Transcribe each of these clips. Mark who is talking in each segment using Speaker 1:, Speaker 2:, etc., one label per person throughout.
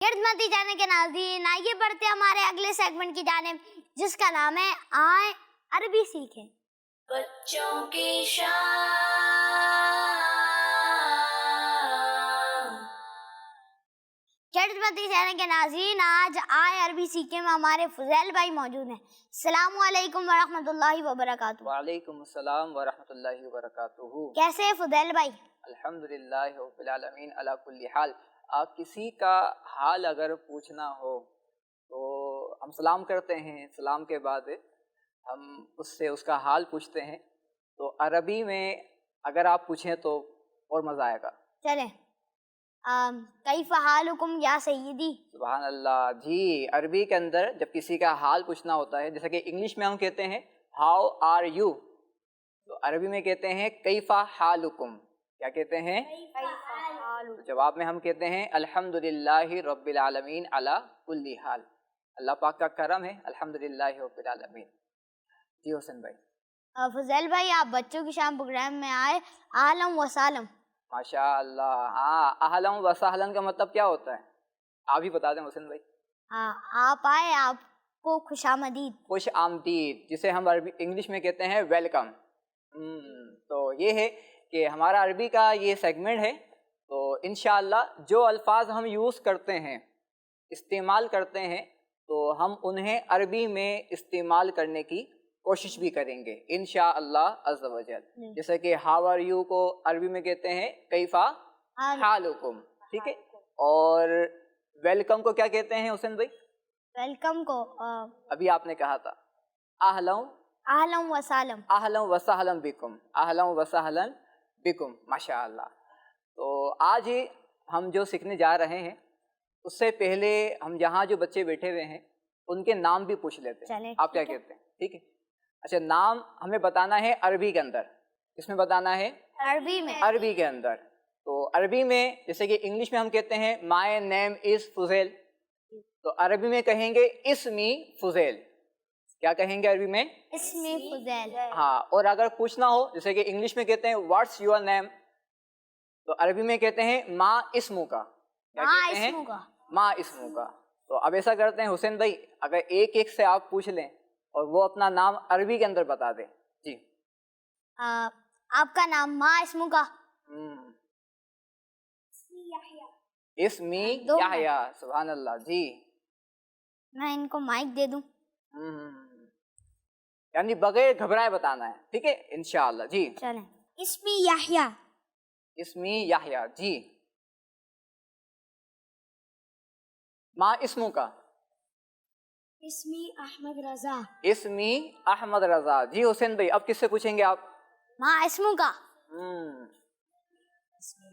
Speaker 1: खिदमती जाने के नाज़रीन, आइए बढ़ते हमारे अगले सेगमेंट की जानिब, जिसका नाम है आए अरबी सीखें।
Speaker 2: बच्चों की शान।
Speaker 1: खिदमती जाने के नाज़रीन, आज आए अरबी सीखें में हमारे फुज़ैल भाई मौजूद हैं। अस्सलामु अलैकुम व रहमतुल्लाहि व बरकातुहू।
Speaker 3: वालेकुम अस्सलाम व रहमतुल्लाहि व बरकातुहू।
Speaker 1: कैसे हैं फुज़ैल भाई?
Speaker 3: अल्हम्दुलिल्लाह रब्बिल आलमीन अला कुल्ली हाल। आप किसी का हाल अगर पूछना हो तो हम सलाम करते हैं, सलाम के बाद हम उससे उसका हाल पूछते हैं। तो अरबी में अगर आप पूछें तो और मज़ा आएगा।
Speaker 1: चलें, कैफ़ हालुकुम या सय्यदी।
Speaker 3: सुभान अल्लाह जी। अरबी के अंदर जब किसी का हाल पूछना होता है, जैसे कि इंग्लिश में हम कहते हैं हाउ आर यू, तो अरबी में कहते हैं कैफ़ा हालुकुम। क्या कहते हैं? तो जवाब में हम कहते हैं अल्हम्दुलिल्लाहि रब्बिल आलमीन अला कुल्ली हाल। अल्लाह पाक का करम है, अल्हम्दुलिल्लाहि रब्बिल आलमीन। जी हुसैन भाई।
Speaker 1: फुज़ैल भाई, आप बच्चों की शाम प्रोग्राम में आए, आलम व सालम।
Speaker 3: माशा अल्लाह। हाँ, अहलन व सहलन का मतलब क्या होता है? आप ही बता दें हुसैन भाई।
Speaker 1: हाँ, आप आए, आपको खुशामदीद।
Speaker 3: खुश आमदीद, जिसे हम अरबी इंग्लिश में कहते हैं वेलकम। तो ये है कि हमारा अरबी का ये सेगमेंट है। तो इंशाअल्लाह जो अल्फाज हम यूज़ करते हैं, इस्तेमाल करते हैं, तो हम उन्हें अरबी में इस्तेमाल करने की कोशिश भी करेंगे इंशाअल्लाह अज़्ज़ व जल। जैसे कि हाउ आर यू को अरबी में कहते हैं कैफ़ा हालुकुम, ठीक है। और वेलकम को क्या कहते हैं हुसैन भाई?
Speaker 1: वेलकम को
Speaker 3: अभी आपने कहा था अहलन
Speaker 1: आलम व सालम।
Speaker 3: अहलन व सहलन बिकुम, अहलन व सहलन बिकुम। माशा अल्लाह। तो आज ही हम जो सीखने जा रहे हैं, उससे पहले हम यहाँ जो बच्चे बैठे हुए हैं उनके नाम भी पूछ लेते हैं। आप क्या कहते हैं? ठीक है। अच्छा, नाम हमें बताना है अरबी के अंदर। किसमें बताना है?
Speaker 1: अरबी में।
Speaker 3: अरबी के अंदर। तो अरबी में जैसे कि इंग्लिश में हम कहते हैं माय नेम इज़ फुज़ैल, तो अरबी में कहेंगे इस्मी फुज़ैल। क्या कहेंगे अरबी में?
Speaker 1: इस्मी फुज़ैल।
Speaker 3: हाँ, और अगर पूछना हो, जैसे कि इंग्लिश में कहते हैं व्हाट्स योर नेम, तो अरबी में कहते हैं माँ इस्मु का। क्या कहते हैं? माँ इस्मु का। तो अब ऐसा करते हैं हुसैन भाई, अगर एक एक से आप पूछ लें और वो अपना नाम अरबी के अंदर बता दें। जी।
Speaker 1: आपका नाम माँ इस्मु का?
Speaker 3: इस्मी याह्या। सुभान अल्लाह जी।
Speaker 1: मैं इनको माइक दे दूं?
Speaker 3: यानी बगैर घबराए बताना है, ठीक है इंशाअल्लाह जी।
Speaker 1: चलें। इस्मी याह्या।
Speaker 3: इस्मी याह्या जी। माँ इस्मु का?
Speaker 1: इस्मी अहमद रजा।
Speaker 3: इस्मी अहमद रजा जी। हुसैन भाई, अब किससे पूछेंगे आप?
Speaker 1: माँ इस्मु का?
Speaker 3: इस्मी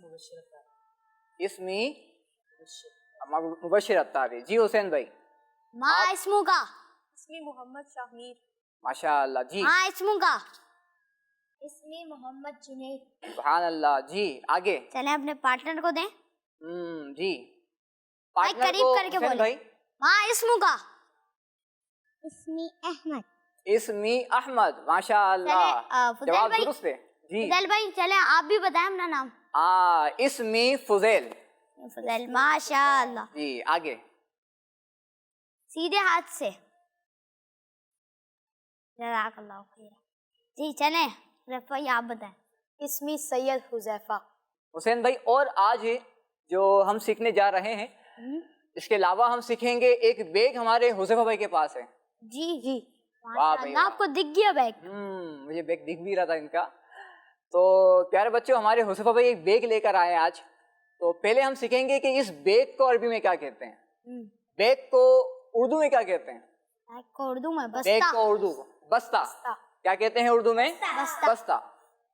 Speaker 3: मुबश्शिर अत्तारी जी। हुसैन भाई।
Speaker 1: माँ इस्मु का?
Speaker 2: इसमें मोहम्मद शाहिर।
Speaker 3: माशा अल्लाह जी।
Speaker 1: माँ इस्मु का? इस्मी मोहम्मद जुनैद।
Speaker 3: सुभान अल्लाह जी। आगे
Speaker 1: चलें, अपने पार्टनर को दें।
Speaker 3: जी।
Speaker 1: माइक करीब करके बोलें
Speaker 3: भाई।
Speaker 1: माँ इस्मु का? इस्मी अहमद।
Speaker 3: इस्मी अहमद। माशा अल्लाह, जवाब दुरुस्त है जी।
Speaker 1: फुज़ैल भाई, चलें आप भी बताएं अपना नाम।
Speaker 3: इस्मी फुज़ैल।
Speaker 1: फुज़ैल, माशा अल्लाह
Speaker 3: जी। आगे
Speaker 1: सीधे हाथ से। जज़ाकल्लाह खैर। जी चलें, रफ़ा आप बताएं।
Speaker 2: इसमें सैयद हुज़ैफा।
Speaker 3: हुसैन भाई, और आज जो हम सीखने जा रहे हैं, इसके अलावा हम सीखेंगे एक बैग हमारे हुज़ैफा भाई के पास है।
Speaker 1: जी जी।
Speaker 3: वाह भाई,
Speaker 1: आपको दिख गया बैग?
Speaker 3: मुझे बैग दिख भी रहा था इनका। तो प्यारे बच्चों, हमारे हुज़ैफा भाई एक बैग लेकर आए आज। तो पहले हम सीखेंगे कि इस बैग को अरबी में क्या कहते हैं, बैग को उर्दू में क्या कहते हैं।
Speaker 1: बैग को उर्दू में बस्ता।
Speaker 3: बैग को उर्दू बस्ता। क्या कहते हैं उर्दू में? बस्ता।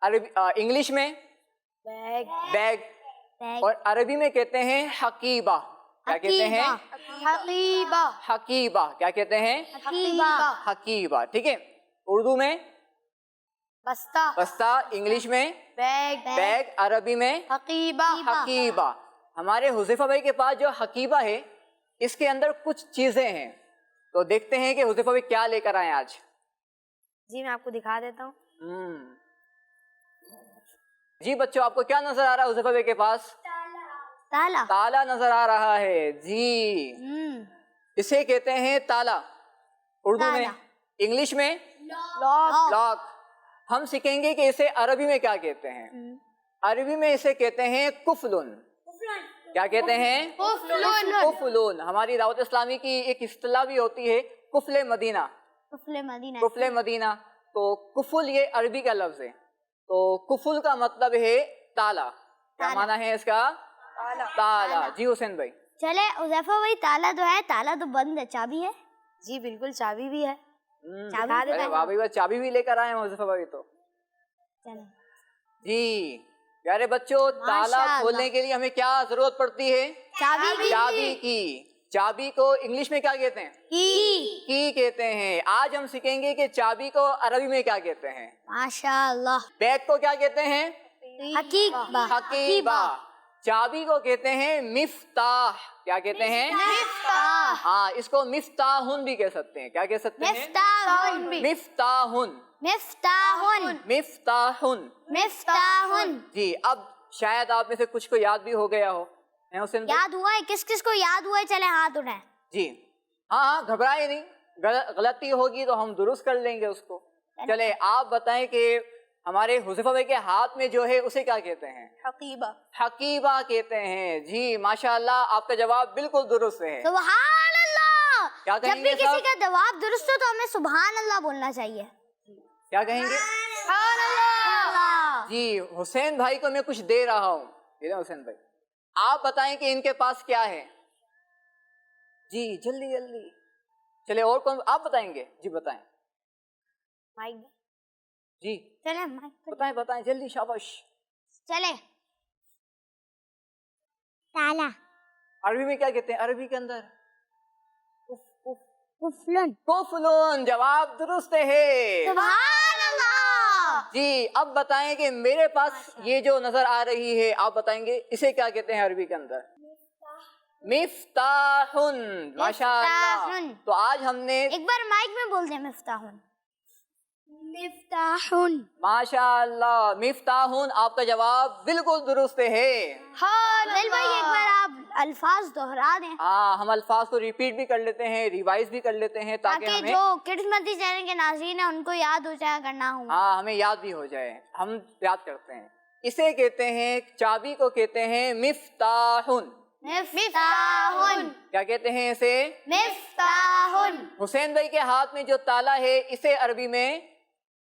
Speaker 3: अरबी इंग्लिश में बैग। और अरबी में कहते हैं हकीबा। क्या कहते हैं?
Speaker 1: हकीबा।
Speaker 3: हकीबा। क्या कहते हैं? हकीबा। ठीक है। उर्दू में बस्ता, इंग्लिश में बैग, अरबी में हकीबा। हमारे हुज़ैफा भाई के पास जो हकीबा है, इसके अंदर कुछ चीजें हैं। तो देखते हैं कि हुज़ैफा भाई क्या लेकर आए आज।
Speaker 2: जी, मैं आपको दिखा देता हूँ।
Speaker 3: जी बच्चों, आपको क्या नजर आ रहा है हुज़ैफा भाई के पास?
Speaker 1: ताला।
Speaker 3: ताला नजर आ रहा है जी, इसे कहते हैं ताला उर्दू में,
Speaker 1: ताला।
Speaker 3: इंग्लिश में
Speaker 1: लॉक।
Speaker 3: लॉक। हम सीखेंगे कि इसे अरबी में क्या कहते हैं। अरबी में इसे कहते हैं कुफलुन। क्या कहते हैं?
Speaker 1: कुफलुन।
Speaker 3: कुफलुन। हमारी दावत इस्लामी की एक इस्तिलाह भी होती है कुफले मदीना।
Speaker 1: कुफले मदीना।
Speaker 3: कुफले मदीना, तो कुफुल ये अरबी का लफ्ज है, तो कुफुल का मतलब है ताला। क्या
Speaker 1: ताला।
Speaker 3: माना है इसका? ताला। जी हुसैन भाई।
Speaker 1: चले हुज़ैफा भाई, ताला तो है, ताला तो बंद है, चाबी है?
Speaker 2: जी बिल्कुल, चाबी भी है।
Speaker 1: चाबी
Speaker 3: अरे
Speaker 1: दिखाएं।
Speaker 3: वाह भाई वाह, चाबी भी लेकर आए हैं हुज़ैफा भाई तो।
Speaker 1: चले।
Speaker 3: जी प्यारे बच्चों, ताला
Speaker 1: माशाअल्लाह।
Speaker 3: खोलने के लिए हमें क्या जरूरत पड़ती है?
Speaker 1: चाबी की।
Speaker 3: चाबी की। चाबी को इंग्लिश में क्या कहते हैं? की कहते हैं। आज हम सीखेंगे कि चाबी को अरबी में क्या कहते हैं।
Speaker 1: माशाअल्लाह।
Speaker 3: बैग को क्या कहते हैं?
Speaker 1: हकीबा।
Speaker 3: हकीबा। चाबी को कहते हैं मिफ्ताह। क्या कहते हैं?
Speaker 1: मिफ्ताह।
Speaker 3: हाँ, इसको मिफ्ताहुन भी कह सकते हैं। क्या कह सकते हैं?
Speaker 1: मिफ्ताहुन।
Speaker 3: मिफ्ताहुन।
Speaker 1: मिफ्ताहुन।
Speaker 3: मिफ्ताहुन।
Speaker 1: मिफ्ताहुन।
Speaker 3: जी, अब शायद आप में से कुछ को याद भी हो गया हो, है हुसैन भाई?
Speaker 1: याद हुआ है? किस किस को याद हुआ है? चले हाथ उठाएं।
Speaker 3: जी हाँ, घबराए नहीं, गलती होगी तो हम दुरुस्त कर लेंगे उसको। चले आप बताएं कि हमारे हुज़ैफा भाई के हाथ में जो है उसे क्या कहते हैं?
Speaker 2: हकीबा।
Speaker 3: हकीबा कहते हैं। जी माशाअल्लाह, आपका जवाब बिल्कुल दुरुस्त है।
Speaker 1: सुभान अल्लाह।
Speaker 3: क्या
Speaker 1: जब
Speaker 3: कहेंगे
Speaker 1: भी किसी
Speaker 3: साहब?
Speaker 1: का जवाब दुरुस्त हो तो हमें सुभान अल्लाह बोलना चाहिए।
Speaker 3: क्या कहेंगे?
Speaker 1: अल्लाह।
Speaker 3: जी हुसैन भाई को मैं कुछ दे रहा हूँ। हुसैन भाई आप बताएं कि इनके पास क्या है। जी जल्दी जल्दी। चले और कौन, आप बताएंगे? जी बताएं।
Speaker 2: माइक।
Speaker 3: जी
Speaker 1: चले माइक पे।
Speaker 3: बताएं बताएं जल्दी, शाबाश।
Speaker 1: चले। ताला।
Speaker 3: अरबी में क्या कहते हैं? अरबी के अंदर
Speaker 1: कुफलन।
Speaker 3: कुफलुन। जवाब दुरुस्त है।
Speaker 1: सुभान अल्लाह।
Speaker 3: जी अब बताएं कि मेरे पास ये जो नजर आ रही है, आप बताएंगे इसे क्या कहते हैं अरबी के अंदर? मिफ्ताहुन। माशाअल्लाह।
Speaker 1: मिफ्ताहुन।
Speaker 3: तो आज हमने
Speaker 1: एक बार माइक में बोल दे मिफ्ताहुन। मिफ्ताहुन।
Speaker 3: माशाअल्लाह, मिफ्ताहुन। आपका जवाब बिल्कुल दुरुस्त है।
Speaker 1: दिल भाई एक बार आप अल्फाज दोहरा दें
Speaker 3: हाँ, हम अल्फाज को रिपीट भी कर लेते हैं, रिवाइज भी कर लेते हैं, ताकि
Speaker 1: ताकि
Speaker 3: हमें
Speaker 1: जो किड्स मदी चैनल के नाज़रीन हैं उनको याद हो जाए, अगर ना हो।
Speaker 3: हाँ हमें याद भी हो जाए। हम याद करते हैं। इसे कहते हैं, चाबी को कहते हैं मिफ्ताहुन।
Speaker 1: मिफ्ताहुन।
Speaker 3: क्या कहते हैं इसे?
Speaker 1: मिफ्ताहुन।
Speaker 3: हुसैन भाई के हाथ में जो ताला है इसे अरबी में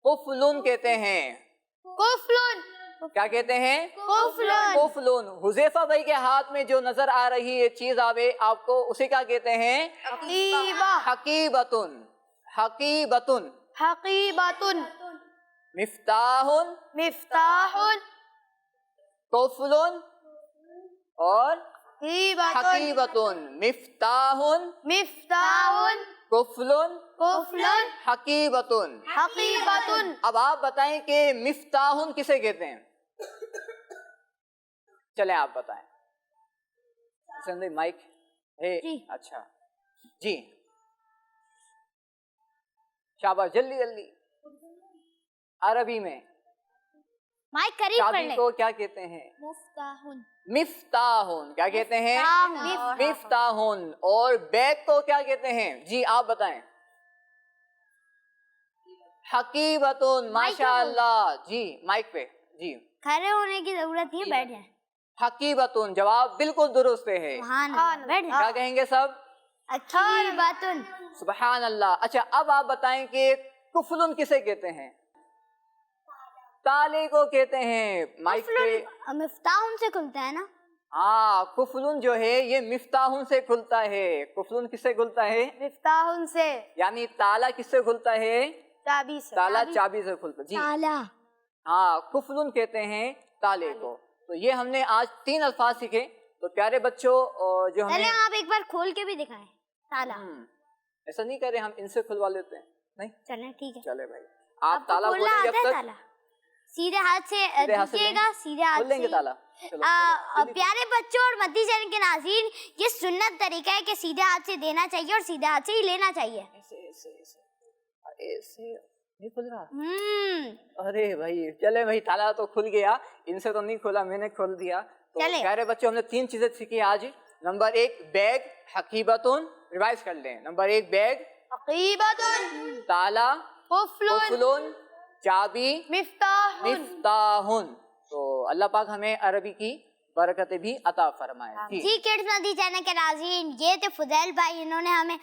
Speaker 3: कुफलुन कहते हैं।
Speaker 1: कुफलुन।
Speaker 3: क्या कहते हैं?
Speaker 1: कुफलुन।
Speaker 3: कुफलुन। हुज़ैफा भाई के हाथ में जो नजर आ रही है चीज आवे आपको, उसे क्या कहते हैं?
Speaker 2: हकीबा।
Speaker 3: हकीबतुन। हकीबतुन।
Speaker 2: हकीबतुन।
Speaker 3: मिफ्ताहुन,
Speaker 2: मिफ्ताहुन।
Speaker 3: कुफलुन और
Speaker 2: हकीबतुन।
Speaker 3: हकीबतुन। मिफ्ताहुन,
Speaker 2: मिफ्ताहुन।
Speaker 3: कुफलुन,
Speaker 2: कुफलन।
Speaker 3: हकीबतुन।
Speaker 2: हकीबतुन।
Speaker 3: अब आप बताएं कि मिफ्ताहुन किसे कहते हैं? चले आप बताएं। संदीप भाई माइक है।
Speaker 1: जी।
Speaker 3: अच्छा जी, शाबाश, जल्दी जल्दी। अरबी में
Speaker 1: माइक करीब कर
Speaker 3: चाबी
Speaker 1: ले।
Speaker 3: को क्या कहते हैं?
Speaker 1: मुफ्ताहुन।
Speaker 3: मिफ्ताहुन। क्या कहते हैं?
Speaker 1: मिफ्ताहुन।
Speaker 3: मिफ्ताहुन। और बैग को क्या कहते हैं? जी आप बताएं। हकीबतुन। माशाअल्लाह। जी माइक पे। जी
Speaker 1: खड़े होने की जरूरत नहीं है, बैठे।
Speaker 3: हकीबतुन। जवाब बिल्कुल दुरुस्त है।
Speaker 1: सुभान अल्लाह। बैठे।
Speaker 3: क्या कहेंगे सब?
Speaker 1: हकीबतुन।
Speaker 3: सुबहान अल्लाह। अच्छा अब आप बताएं कि कुफलुन किसे कहते हैं? ताले को कहते हैं। माइक पे।
Speaker 1: मिफ्ताहुन से खुलता है ना?
Speaker 3: हाँ, कुफलुन जो है ये मिफ्ताहुन से खुलता है। कुफलुन किससे खुलता है?
Speaker 2: मिफ्ताहुन से।
Speaker 3: यानी ताला किससे खुलता है?
Speaker 2: चाबी से।
Speaker 3: ताला चाबी से खुलता है। जी
Speaker 1: ताला।
Speaker 3: हाँ, कुफलुन कहते हैं ताले को। तो ये हमने आज 3 अल्फाज सीखे। तो प्यारे बच्चों, जो
Speaker 1: चले
Speaker 3: हमने
Speaker 1: आप एक बार खोल के भी दिखाएं ताला।
Speaker 3: ऐसा नहीं करें, हम इनसे खुलवा लेते हैं। नहीं,
Speaker 1: चले ठीक है।
Speaker 3: चले भाई आप
Speaker 1: आपको
Speaker 3: ताला
Speaker 1: खोलना
Speaker 3: खोलेंगे
Speaker 1: आता
Speaker 3: अब
Speaker 1: है
Speaker 3: तक।
Speaker 1: ताला? सीधे हाथ से
Speaker 3: सीधे हाथ से
Speaker 1: दीजिएगा, सीधे हाथ
Speaker 3: खोल लेंगे
Speaker 1: से।
Speaker 3: ताला। चलो,
Speaker 1: प्यारे बच्चों और मद्दी चैनल के नाज़रीन, ये सुन्नत तरीका है कि सीधे हाथ से देना चाहिए और सीधे हाथ से ही लेना चाहिए।
Speaker 3: ऐसे ऐसे ऐसे ऐसे नहीं खुल रहा। अरे भाई चले भाई, ताला तो खुल गया। इनसे तो नहीं खुला, मैंने खोल दिया। تو
Speaker 1: چلیں۔
Speaker 3: پیارے بچوں ہم نے 3 چیزیں سیکھی آج. نمبر 1 بیگ حقیبتن، ریوائز کر لیں. نمبر 1 بیگ،
Speaker 2: حقیبتن،
Speaker 3: تالا،
Speaker 2: قفلن،
Speaker 3: قفلن، چابی،
Speaker 2: مفتاحن.
Speaker 3: مفتاحن. تو اللہ پاک ہمیں عربی کی برکتیں بھی عطا فرمائے.
Speaker 1: جی کڈز ندی چینل کے ناظرین، یہ تھے فضیل بھائی، انہوں نے ہمیں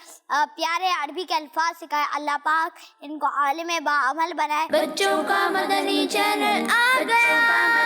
Speaker 1: پیارے عربی کے الفاظ سکھائے. اللہ پاک ان کو عالم با عمل بنائے.
Speaker 4: بچوں کا مدنی چینل آ گیا.